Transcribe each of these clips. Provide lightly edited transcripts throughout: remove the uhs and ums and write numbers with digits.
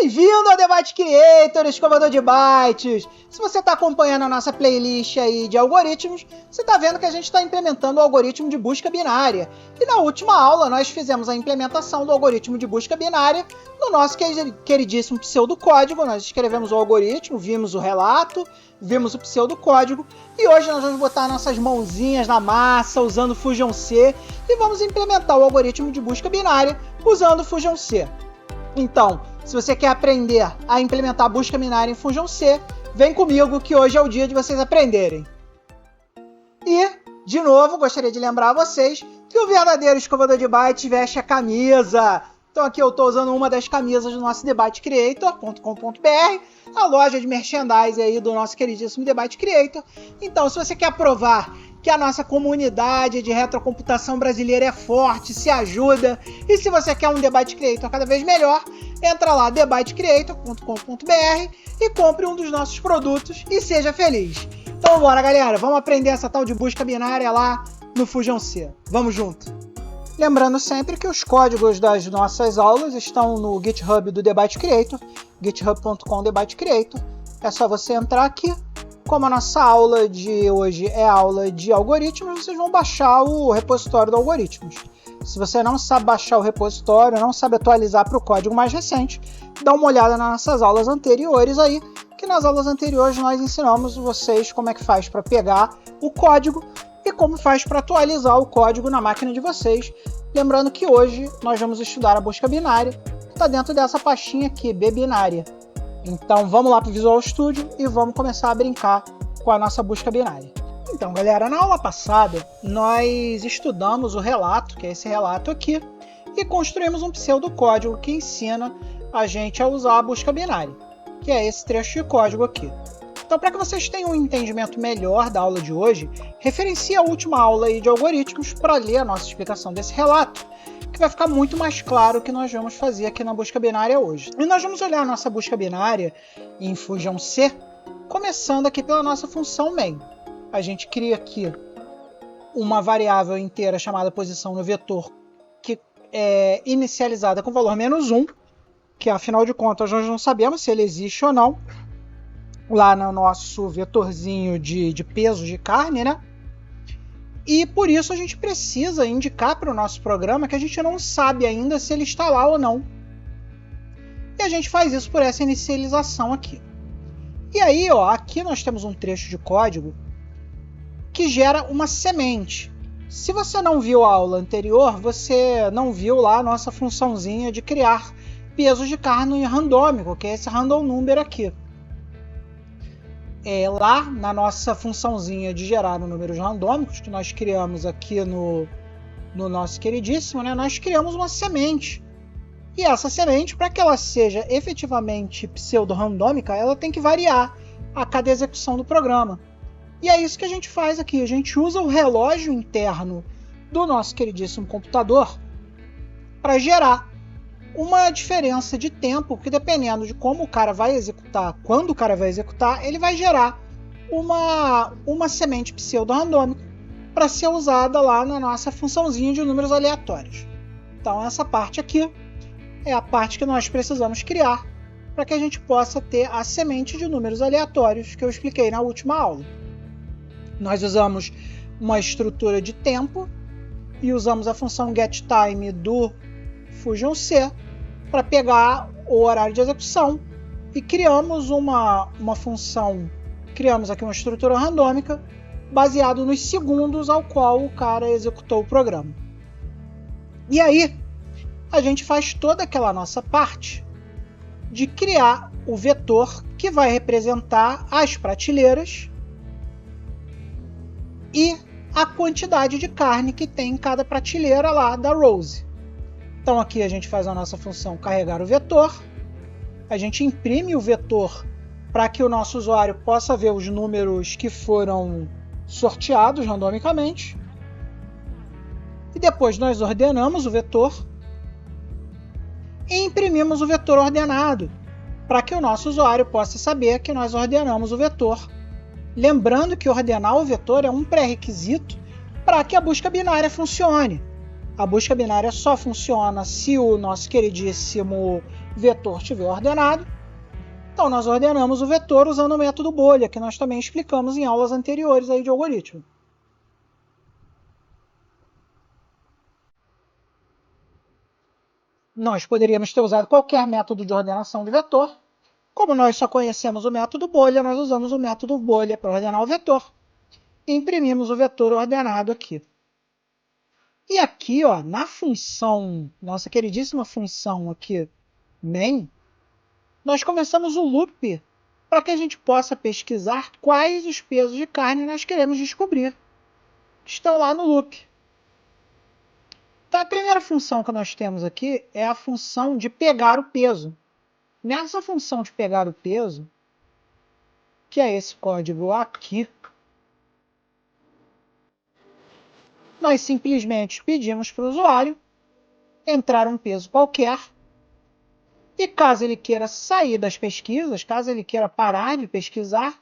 Bem-vindo ao Debate Creator, escovador de bytes! Se você está acompanhando a nossa playlist aí de algoritmos, você está vendo que a gente está implementando o algoritmo de busca binária. E na última aula nós fizemos a implementação do algoritmo de busca binária no nosso queridíssimo pseudocódigo. Nós escrevemos o algoritmo, vimos o relato, vimos o pseudocódigo e hoje nós vamos botar nossas mãozinhas na massa usando o Fusion C e vamos implementar o algoritmo de busca binária usando o Fusion C. Então, se você quer aprender a implementar a busca binária em Fusion C, vem comigo que hoje é o dia de vocês aprenderem. E, de novo, gostaria de lembrar a vocês que o verdadeiro escovador de bytes veste a camisa. Então aqui eu estou usando uma das camisas do nosso debatecreator.com.br, a loja de merchandising aí do nosso queridíssimo Debate Creator. Então, se você quer provar que a nossa comunidade de retrocomputação brasileira é forte, se ajuda, e se você quer um Debate Creator cada vez melhor, entra lá, debatecreator.com.br e compre um dos nossos produtos e seja feliz. Então bora, galera, vamos aprender essa tal de busca binária lá no Fusion C. Vamos junto! Lembrando sempre que os códigos das nossas aulas estão no GitHub do Debate Creator, github.com/debatecreator. É só você entrar aqui. Como a nossa aula de hoje é aula de algoritmos, vocês vão baixar o repositório do algoritmos. Se você não sabe baixar o repositório, não sabe atualizar para o código mais recente, dá uma olhada nas nossas aulas anteriores aí, que nas aulas anteriores nós ensinamos vocês como é que faz para pegar o código e como faz para atualizar o código na máquina de vocês. Lembrando que hoje nós vamos estudar a busca binária, que está dentro dessa pastinha aqui, bbinária. Então vamos lá para o Visual Studio e vamos começar a brincar com a nossa busca binária. Então galera, na aula passada nós estudamos o relato, que é esse relato aqui, e construímos um pseudocódigo que ensina a gente a usar a busca binária, que é esse trecho de código aqui. Então, para que vocês tenham um entendimento melhor da aula de hoje, referencie a última aula aí de algoritmos para ler a nossa explicação desse relato, que vai ficar muito mais claro o que nós vamos fazer aqui na busca binária hoje. E nós vamos olhar a nossa busca binária em Fusion C, começando aqui pela nossa função main. A gente cria aqui uma variável inteira chamada posição no vetor, que é inicializada com valor -1, que afinal de contas nós não sabemos se ele existe ou não, lá no nosso vetorzinho de peso de carne, né? E por isso a gente precisa indicar para o nosso programa que a gente não sabe ainda se ele está lá ou não. E a gente faz isso por essa inicialização aqui. E aí, ó, aqui nós temos um trecho de código que gera uma semente. Se você não viu a aula anterior, você não viu lá a nossa funçãozinha de criar pesos de carne randômico, que é esse random number aqui. Lá na nossa funçãozinha de gerar números randômicos, que nós criamos aqui no nosso queridíssimo, né, nós criamos uma semente. E essa semente, para que ela seja efetivamente pseudo-randômica, ela tem que variar a cada execução do programa. E é isso que a gente faz aqui. A gente usa o relógio interno do nosso queridíssimo computador para gerar uma diferença de tempo, que dependendo de como o cara vai executar, quando o cara vai executar, ele vai gerar uma semente pseudo-randômica para ser usada lá na nossa funçãozinha de números aleatórios. Então essa parte aqui é a parte que nós precisamos criar para que a gente possa ter a semente de números aleatórios que eu expliquei na última aula. Nós usamos uma estrutura de tempo e usamos a função getTime do Fusion C para pegar o horário de execução e criamos uma função, criamos aqui uma estrutura randômica baseado nos segundos ao qual o cara executou o programa. E aí a gente faz toda aquela nossa parte de criar o vetor que vai representar as prateleiras e a quantidade de carne que tem em cada prateleira lá da Rose. Então aqui a gente faz a nossa função carregar o vetor, a gente imprime o vetor para que o nosso usuário possa ver os números que foram sorteados randomicamente, e depois nós ordenamos o vetor e imprimimos o vetor ordenado para que o nosso usuário possa saber que nós ordenamos o vetor. Lembrando que ordenar o vetor é um pré-requisito para que a busca binária funcione. A busca binária só funciona se o nosso queridíssimo vetor estiver ordenado, então nós ordenamos o vetor usando o método bolha, que nós também explicamos em aulas anteriores aí de algoritmo. Nós poderíamos ter usado qualquer método de ordenação de vetor. Como nós só conhecemos o método bolha, nós usamos o método bolha para ordenar o vetor. E imprimimos o vetor ordenado aqui. E aqui, ó, na função, nossa queridíssima função aqui, main, nós começamos o loop para que a gente possa pesquisar quais os pesos de carne nós queremos descobrir. Estão lá no loop. Então, a primeira função que nós temos aqui é a função de pegar o peso. Nessa função de pegar o peso, que é esse código aqui, nós simplesmente pedimos para o usuário entrar um peso qualquer e caso ele queira sair das pesquisas, caso ele queira parar de pesquisar,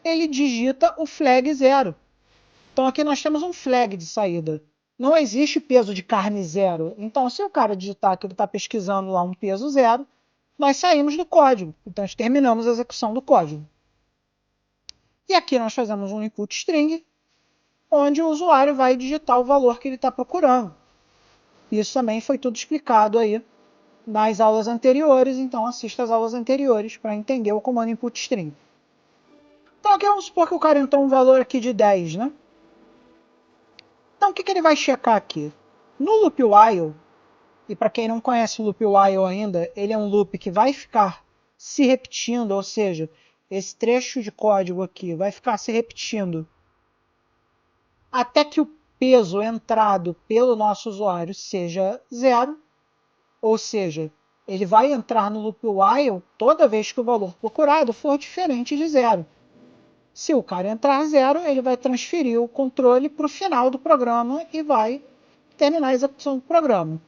ele digita o flag 0. Então aqui nós temos um flag de saída. Não existe peso de carne 0. Então se o cara digitar que ele está pesquisando lá um peso 0, nós saímos do código. Então nós terminamos a execução do código. E aqui nós fazemos um input string, onde o usuário vai digitar o valor que ele está procurando. Isso também foi tudo explicado aí nas aulas anteriores, então assista às aulas anteriores para entender o comando input string. Então aqui vamos supor que o cara entrou um valor aqui de 10, né? Então o que ele vai checar aqui? No loop while, e para quem não conhece o loop while ainda, ele é um loop que vai ficar se repetindo, ou seja, esse trecho de código aqui vai ficar se repetindo até que o peso entrado pelo nosso usuário seja 0, ou seja, ele vai entrar no loop while toda vez que o valor procurado for diferente de 0. Se o cara entrar 0, ele vai transferir o controle para o final do programa e vai terminar a execução do programa.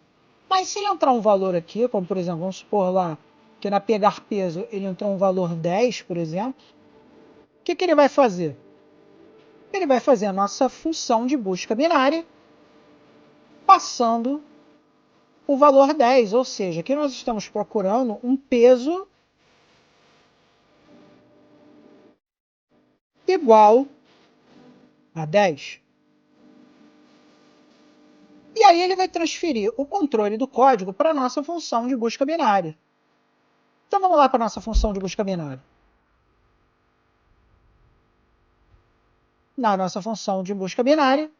Mas se ele entrar um valor aqui, como por exemplo, vamos supor lá, que na pegar peso ele entrou um valor 10, por exemplo, o que ele vai fazer? Ele vai fazer a nossa função de busca binária passando o valor 10, ou seja, aqui nós estamos procurando um peso igual a 10. E aí ele vai transferir o controle do código para a nossa função de busca binária. Então vamos lá para a nossa função de busca binária. Na nossa função de busca binária,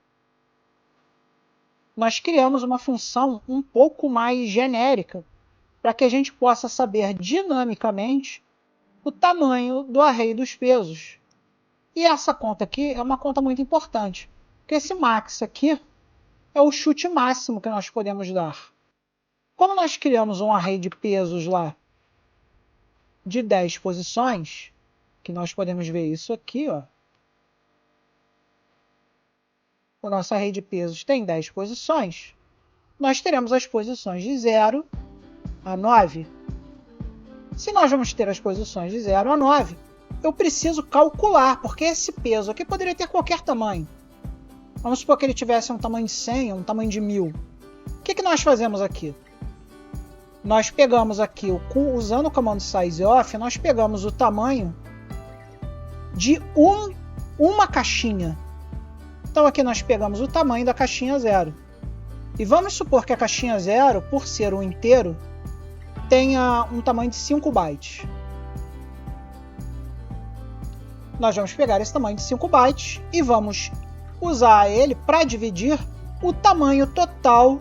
nós criamos uma função um pouco mais genérica para que a gente possa saber dinamicamente o tamanho do array dos pesos. E essa conta aqui é uma conta muito importante, porque esse max aqui é o chute máximo que nós podemos dar. Como nós criamos um array de pesos lá de 10 posições, que nós podemos ver isso aqui, ó. O nosso array de pesos tem 10 posições, nós teremos as posições de 0 a 9. Se nós vamos ter as posições de 0 a 9, eu preciso calcular, porque esse peso aqui poderia ter qualquer tamanho. Vamos supor que ele tivesse um tamanho de 100 ou um tamanho de 1000. O que nós fazemos aqui? Nós pegamos aqui, usando o comando sizeof, nós pegamos o tamanho de uma caixinha. Então aqui nós pegamos o tamanho da caixinha 0. E vamos supor que a caixinha 0, por ser um inteiro, tenha um tamanho de 5 bytes. Nós vamos pegar esse tamanho de 5 bytes e vamos usar ele para dividir o tamanho total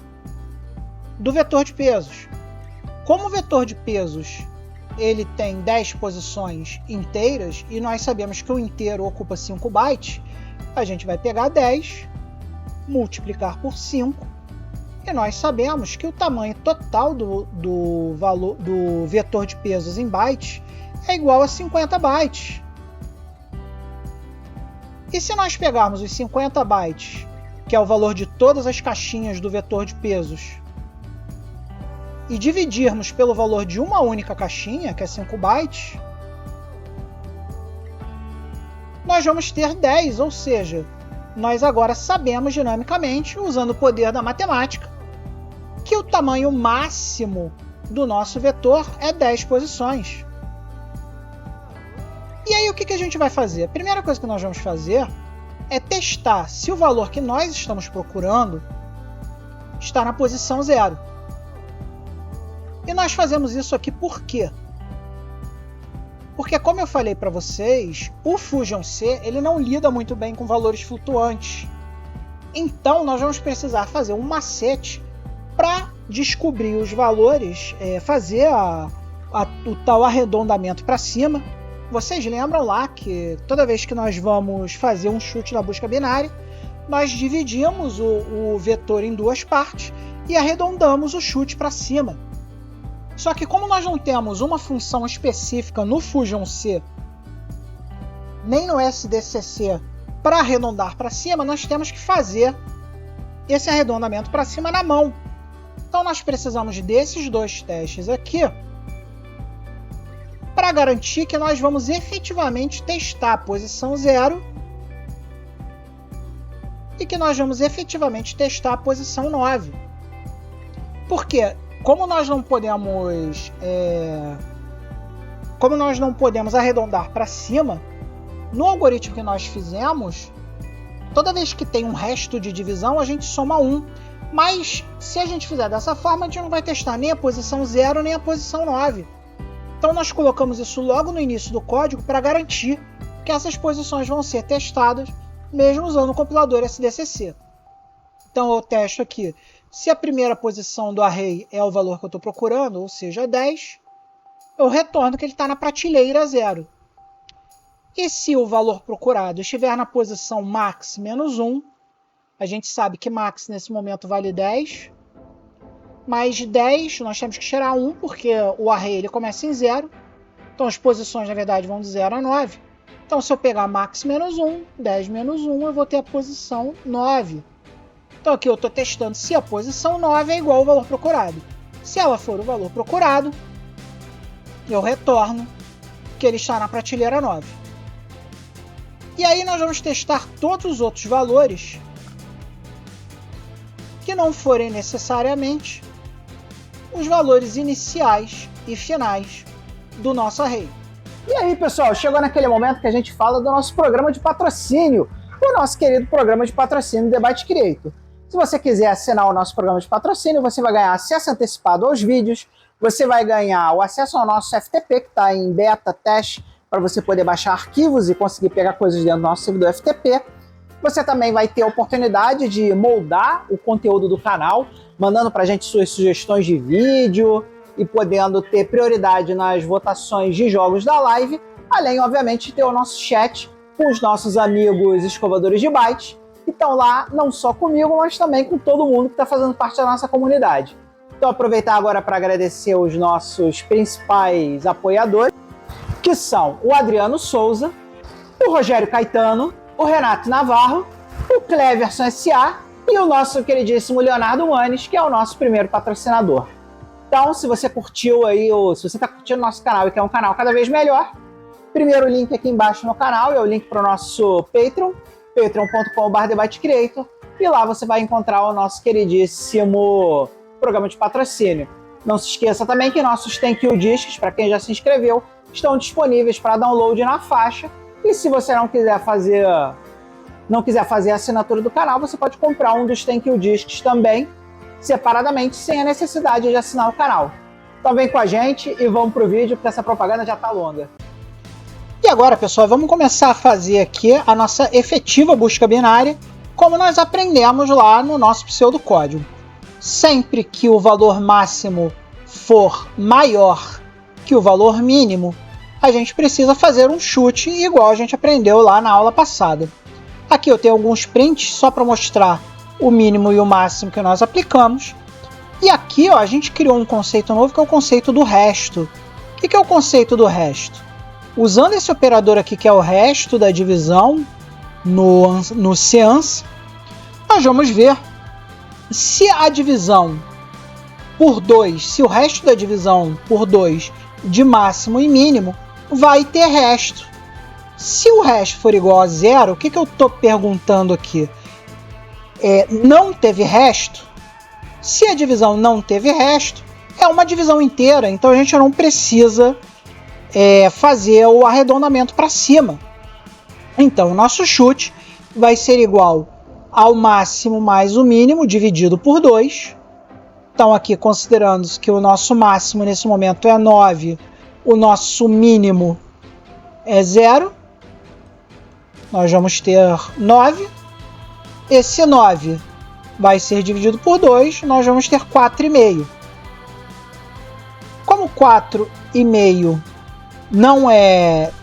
do vetor de pesos. Como o vetor de pesos ele tem 10 posições inteiras e nós sabemos que o inteiro ocupa 5 bytes, a gente vai pegar 10, multiplicar por 5, e nós sabemos que o tamanho total do valor do vetor de pesos em bytes é igual a 50 bytes. E se nós pegarmos os 50 bytes, que é o valor de todas as caixinhas do vetor de pesos, e dividirmos pelo valor de uma única caixinha, que é 5 bytes, nós vamos ter 10, ou seja, nós agora sabemos dinamicamente, usando o poder da matemática, que o tamanho máximo do nosso vetor é 10 posições. E aí o que a gente vai fazer? A primeira coisa que nós vamos fazer é testar se o valor que nós estamos procurando está na posição 0. E nós fazemos isso aqui por quê? Porque, como eu falei para vocês, o Fusion C ele não lida muito bem com valores flutuantes. Então, nós vamos precisar fazer um macete para descobrir os valores, fazer o tal arredondamento para cima. Vocês lembram lá que toda vez que nós vamos fazer um chute na busca binária, nós dividimos o vetor em duas partes e arredondamos o chute para cima. Só que como nós não temos uma função específica no Fusion C, nem no SDCC, para arredondar para cima, nós temos que fazer esse arredondamento para cima na mão. Então nós precisamos desses dois testes aqui para garantir que nós vamos efetivamente testar a posição 0 e que nós vamos efetivamente testar a posição 9. Por quê? Como nós não podemos arredondar para cima, no algoritmo que nós fizemos, toda vez que tem um resto de divisão, a gente soma 1. Mas se a gente fizer dessa forma, a gente não vai testar nem a posição 0 nem a posição 9. Então nós colocamos isso logo no início do código para garantir que essas posições vão ser testadas, mesmo usando o compilador SDCC. Então eu testo aqui. Se a primeira posição do array é o valor que eu estou procurando, ou seja, 10, eu retorno que ele está na prateleira 0. E se o valor procurado estiver na posição max menos 1, a gente sabe que max nesse momento vale 10, mais 10 nós temos que tirar 1, porque o array ele começa em 0, então as posições na verdade vão de 0 a 9. Então se eu pegar max menos 1, 10 menos 1, eu vou ter a posição 9. Então aqui eu estou testando se a posição 9 é igual ao valor procurado. Se ela for o valor procurado, eu retorno que ele está na prateleira 9. E aí nós vamos testar todos os outros valores que não forem necessariamente os valores iniciais e finais do nosso array. E aí, pessoal, chegou naquele momento que a gente fala do nosso programa de patrocínio, o nosso querido programa de patrocínio The Byte Creator. Se você quiser assinar o nosso programa de patrocínio, você vai ganhar acesso antecipado aos vídeos, você vai ganhar o acesso ao nosso FTP, que está em beta, teste, para você poder baixar arquivos e conseguir pegar coisas dentro do nosso servidor FTP. Você também vai ter a oportunidade de moldar o conteúdo do canal, mandando para a gente suas sugestões de vídeo e podendo ter prioridade nas votações de jogos da live, além, obviamente, de ter o nosso chat com os nossos amigos escovadores de bytes, que estão lá não só comigo, mas também com todo mundo que está fazendo parte da nossa comunidade. Então aproveitar agora para agradecer os nossos principais apoiadores, que são o Adriano Souza, o Rogério Caetano, o Renato Navarro, o Cleverson S.A. e o nosso queridíssimo Leonardo Manes, que é o nosso primeiro patrocinador. Então, se você curtiu aí, ou se você está curtindo o nosso canal e quer um canal cada vez melhor, primeiro link aqui embaixo no canal é o link para o nosso Patreon, patreon.com/TheByteCreator, e lá você vai encontrar o nosso queridíssimo programa de patrocínio. Não se esqueça também que nossos Thank You Discs, para quem já se inscreveu, estão disponíveis para download na faixa. E se você não quiser fazer a assinatura do canal, você pode comprar um dos Thank You Discs também, separadamente, sem a necessidade de assinar o canal. Então vem com a gente e vamos pro vídeo, porque essa propaganda já tá longa. E agora, pessoal, vamos começar a fazer aqui a nossa efetiva busca binária, como nós aprendemos lá no nosso pseudocódigo. Sempre que o valor máximo for maior que o valor mínimo, a gente precisa fazer um chute igual a gente aprendeu lá na aula passada. Aqui eu tenho alguns prints só para mostrar o mínimo e o máximo que nós aplicamos. E aqui ó, a gente criou um conceito novo que é o conceito do resto. O que é o conceito do resto? Usando esse operador aqui que é o resto da divisão no seance, nós vamos ver se a divisão por 2, se o resto da divisão por 2 de máximo e mínimo vai ter resto. Se o resto for igual a 0, o que eu estou perguntando aqui? Não teve resto? Se a divisão não teve resto, é uma divisão inteira, então a gente não precisa fazer o arredondamento para cima. Então o nosso chute vai ser igual ao máximo mais o mínimo dividido por 2. Então aqui, considerando que o nosso máximo nesse momento é 9, o nosso mínimo é 0, nós vamos ter 9. Esse 9 vai ser dividido por 2, nós vamos ter 4,5. Como 4,5 não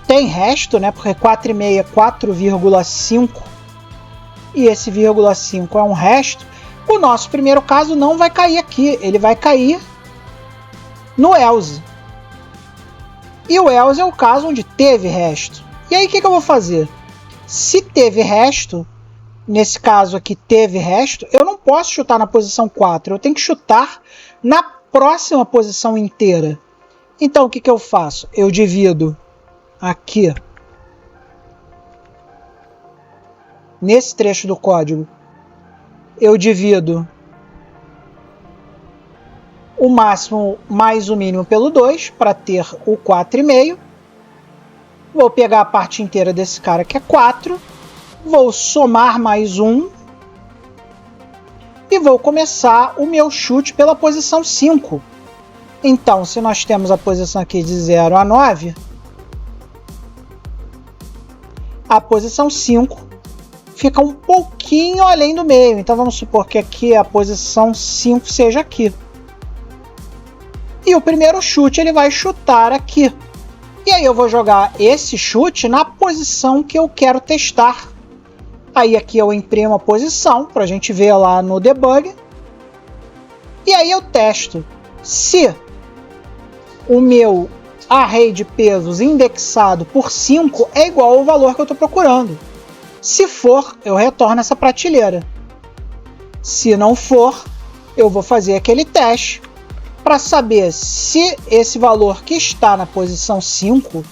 tem resto, né? Porque 4,5 é 4,5 e esse vírgula 5 é um resto, o nosso primeiro caso não vai cair aqui, ele vai cair no else. E o else é o caso onde teve resto. E aí o que eu vou fazer? Se teve resto, nesse caso aqui teve resto, eu não posso chutar na posição 4, eu tenho que chutar na próxima posição inteira. Então o que eu faço? Eu divido aqui, nesse trecho do código, eu divido o máximo mais o mínimo pelo 2 para ter o 4,5. Vou pegar a parte inteira desse cara que é 4, vou somar mais 1 e vou começar o meu chute pela posição 5. Então, se nós temos a posição aqui de 0 a 9, a posição 5 fica um pouquinho além do meio. Então vamos supor que aqui a posição 5 seja aqui. E o primeiro chute ele vai chutar aqui. E aí eu vou jogar esse chute na posição que eu quero testar. Aí aqui eu imprimo a posição para a gente ver lá no debug. E aí eu testo se o meu array de pesos indexado por 5 é igual ao valor que eu estou procurando. Se for, eu retorno essa prateleira. Se não for, eu vou fazer aquele teste para saber se esse valor que está na posição 5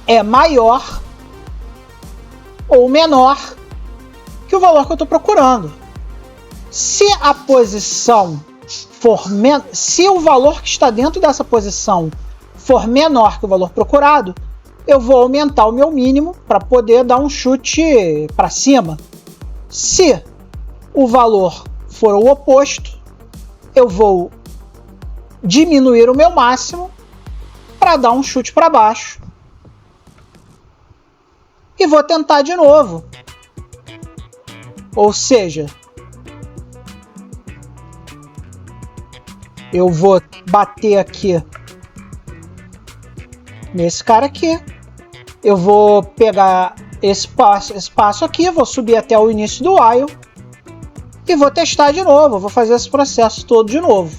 é maior ou menor que o valor que eu estou procurando. Se a posição for se o valor que está dentro dessa posição for menor que o valor procurado, eu vou aumentar o meu mínimo para poder dar um chute para cima. Se o valor for o oposto, eu vou diminuir o meu máximo para dar um chute para baixo. E vou tentar de novo. Ou seja, eu vou bater aqui nesse cara aqui. Eu vou pegar esse passo aqui, vou subir até o início do while e vou testar de novo. Vou fazer esse processo todo de novo,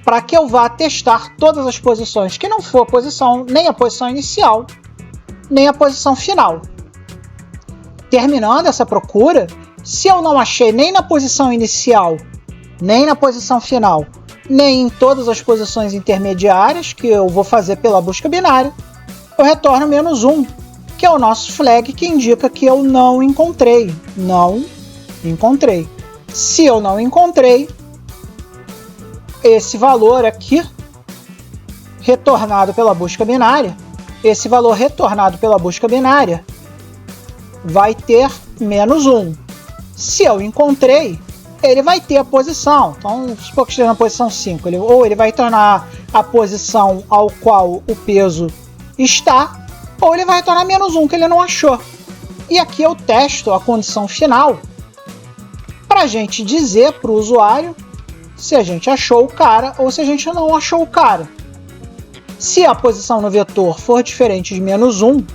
para que eu vá testar todas as posições, que não for a posição, nem a posição inicial, nem a posição final. Terminando essa procura, se eu não achei nem na posição inicial, nem na posição final, nem em todas as posições intermediárias, que eu vou fazer pela busca binária, eu retorno -1, que é o nosso flag que indica que eu não encontrei. Não encontrei. Se eu não encontrei, esse valor aqui, retornado pela busca binária, esse valor retornado pela busca binária vai ter -1. Se eu encontrei, ele vai ter a posição. Então, vamos supor que esteja na posição 5. Ou ele vai tornar a posição ao qual o peso está, ou ele vai retornar -1 que ele não achou. E aqui eu testo a condição final para a gente dizer para o usuário se a gente achou o cara ou se a gente não achou o cara. Se a posição no vetor for diferente de -1,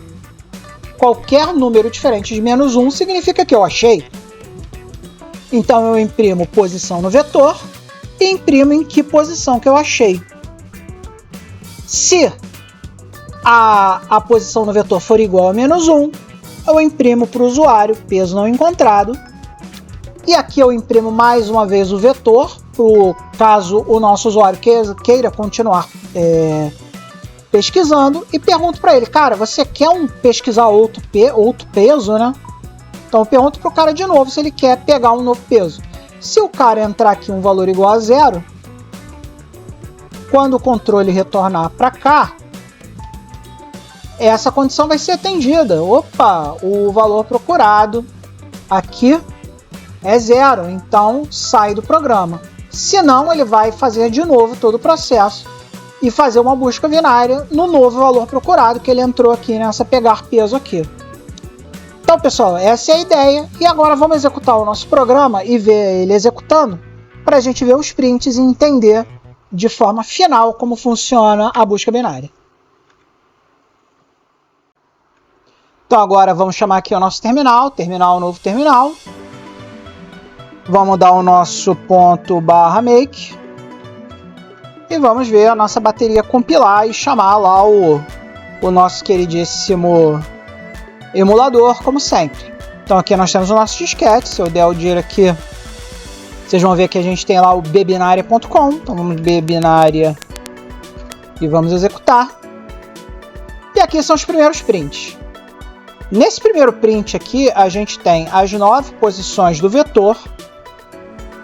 qualquer número diferente de -1 significa que eu achei. Então eu imprimo posição no vetor e imprimo em que posição que eu achei. Se a posição no vetor for igual a -1, eu imprimo para o usuário peso não encontrado. E aqui eu imprimo mais uma vez o vetor, pro caso o nosso usuário queira continuar pesquisando, e pergunto para ele, cara, você quer pesquisar outro peso, né? Então eu pergunto para o cara de novo se ele quer pegar um novo peso. Se o cara entrar aqui um valor igual a 0, quando o controle retornar para cá, essa condição vai ser atendida. Opa, o valor procurado aqui é 0, então sai do programa. Senão, ele vai fazer de novo todo o processo e fazer uma busca binária no novo valor procurado que ele entrou aqui nessa pegar peso aqui. Então, pessoal, essa é a ideia. E agora vamos executar o nosso programa e ver ele executando para a gente ver os prints e entender de forma final como funciona a busca binária. Então agora vamos chamar aqui o nosso terminal, novo terminal. Vamos dar o nosso ponto /make. E vamos ver a nossa bateria compilar e chamar lá o nosso queridíssimo emulador, como sempre. Então aqui nós temos o nosso disquete. Se eu der o dir aqui, vocês vão ver que a gente tem lá o bbinaria.com. Então vamos bbinaria e vamos executar. E aqui são os primeiros prints. Nesse primeiro print aqui, a gente tem as 9 posições do vetor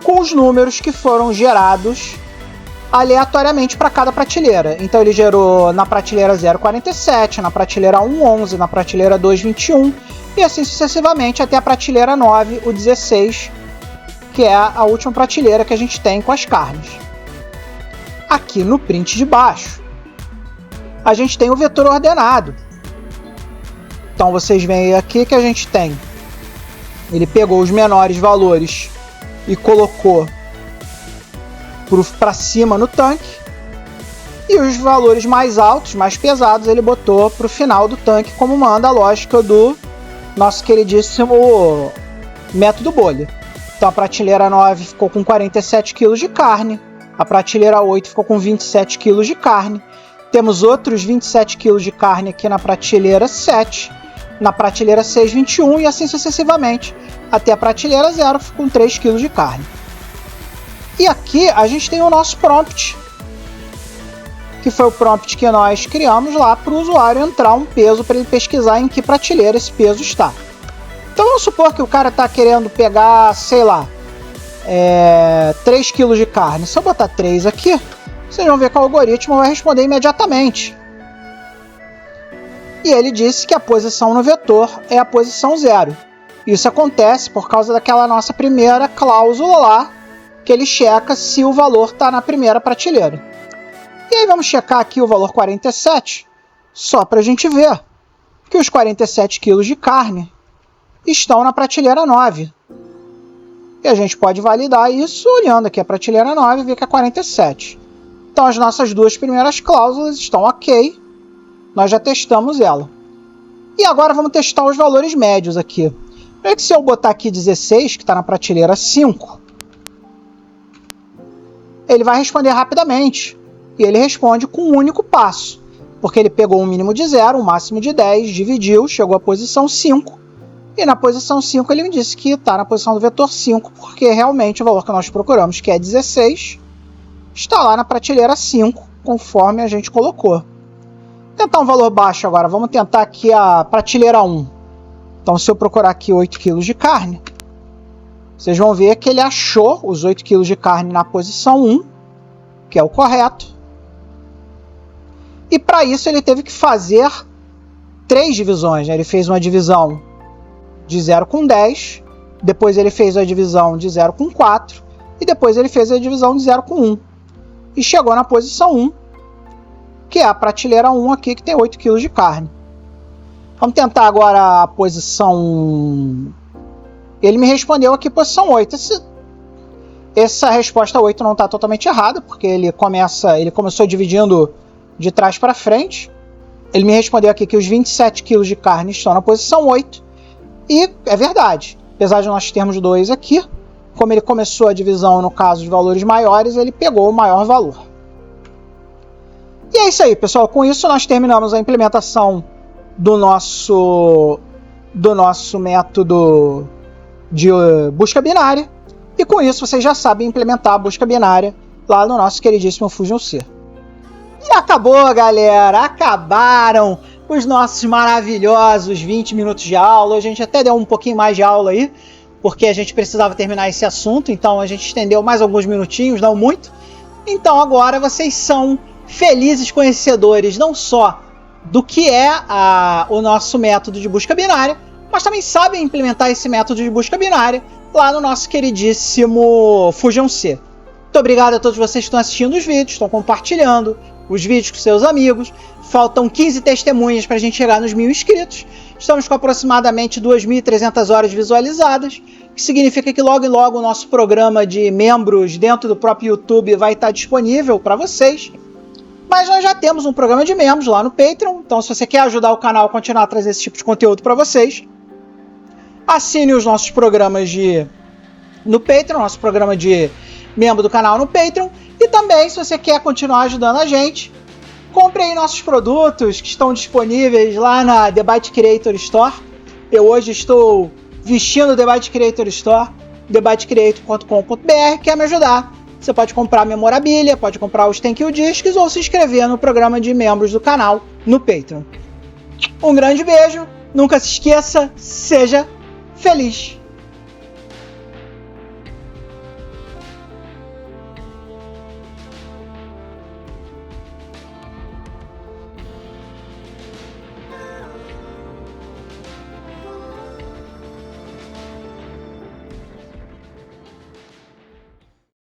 com os números que foram gerados aleatoriamente para cada prateleira. Então ele gerou na prateleira 0,47, na prateleira 1,11, na prateleira 2,21 e assim sucessivamente até a prateleira 9, o 16, que é a última prateleira que a gente tem com as carnes. Aqui no print de baixo, a gente tem o vetor ordenado. Então vocês veem aqui que a gente tem, ele pegou os menores valores e colocou para cima no tanque, e os valores mais altos, mais pesados, ele botou para o final do tanque, como manda a lógica do nosso queridíssimo método bolha. Então a prateleira 9 ficou com 47 kg de carne, a prateleira 8 ficou com 27 kg de carne, temos outros 27 kg de carne aqui na prateleira 7, na prateleira 6, 21 e assim sucessivamente, até a prateleira 0 com 3 kg de carne. E aqui a gente tem o nosso prompt, que foi o prompt que nós criamos lá para o usuário entrar um peso para ele pesquisar em que prateleira esse peso está. Então vamos supor que o cara está querendo pegar, sei lá, 3 kg de carne. Se eu botar 3 aqui, vocês vão ver que o algoritmo vai responder imediatamente. E ele disse que a posição no vetor é a posição 0. Isso acontece por causa daquela nossa primeira cláusula lá, que ele checa se o valor está na primeira prateleira. E aí vamos checar aqui o valor 47, só para a gente ver que os 47 kg de carne estão na prateleira 9. E a gente pode validar isso olhando aqui a prateleira 9 e ver que é 47. Então as nossas duas primeiras cláusulas estão ok. Nós já testamos ela. E agora vamos testar os valores médios aqui. Para que se eu botar aqui 16, que está na prateleira 5, ele vai responder rapidamente. E ele responde com um único passo. Porque ele pegou um mínimo de 0, um máximo de 10, dividiu, chegou à posição 5. E na posição 5 ele me disse que está na posição do vetor 5, porque realmente o valor que nós procuramos, que é 16, está lá na prateleira 5, conforme a gente colocou. Tentar um valor baixo agora. Vamos tentar aqui a prateleira 1. Então, se eu procurar aqui 8 kg de carne, vocês vão ver que ele achou os 8 kg de carne na posição 1, que é o correto. E para isso ele teve que fazer 3 divisões. Ele fez uma divisão de 0 com 10, depois ele fez a divisão de 0 com 4, e depois ele fez a divisão de 0 com 1. E chegou na posição 1, que é a prateleira 1 aqui, que tem 8 kg de carne. Vamos tentar agora a posição... Ele me respondeu aqui posição 8. Essa resposta 8 não está totalmente errada, porque ele começou dividindo de trás para frente. Ele me respondeu aqui que os 27 kg de carne estão na posição 8. E é verdade. Apesar de nós termos 2 aqui, como ele começou a divisão no caso de valores maiores, ele pegou o maior valor. E é isso aí, pessoal. Com isso nós terminamos a implementação do nosso método de busca binária. E com isso vocês já sabem implementar a busca binária lá no nosso queridíssimo Fusion C. E acabou, galera! Acabaram os nossos maravilhosos 20 minutos de aula. A gente até deu um pouquinho mais de aula aí, porque a gente precisava terminar esse assunto, então a gente estendeu mais alguns minutinhos, não muito. Então agora vocês são felizes conhecedores não só do que é o nosso método de busca binária, mas também sabem implementar esse método de busca binária lá no nosso queridíssimo Fusion C. Muito obrigado a todos vocês que estão assistindo os vídeos, estão compartilhando os vídeos com seus amigos. Faltam 15 testemunhas para a gente chegar nos 1.000 inscritos. Estamos com aproximadamente 2.300 horas visualizadas, que significa que logo e logo o nosso programa de membros dentro do próprio YouTube vai estar disponível para vocês. Mas nós já temos um programa de membros lá no Patreon, então se você quer ajudar o canal a continuar a trazer esse tipo de conteúdo para vocês, assine os nossos programas no Patreon, nosso programa de membro do canal no Patreon. E também, se você quer continuar ajudando a gente, compre aí nossos produtos que estão disponíveis lá na The Byte Creator Store. Eu hoje estou vestindo o The Byte Creator Store, thebytecreator.com.br. Quer me ajudar? Você pode comprar memorabilia, pode comprar os Thank You Discs ou se inscrever no programa de membros do canal no Patreon. Um grande beijo, nunca se esqueça, seja feliz!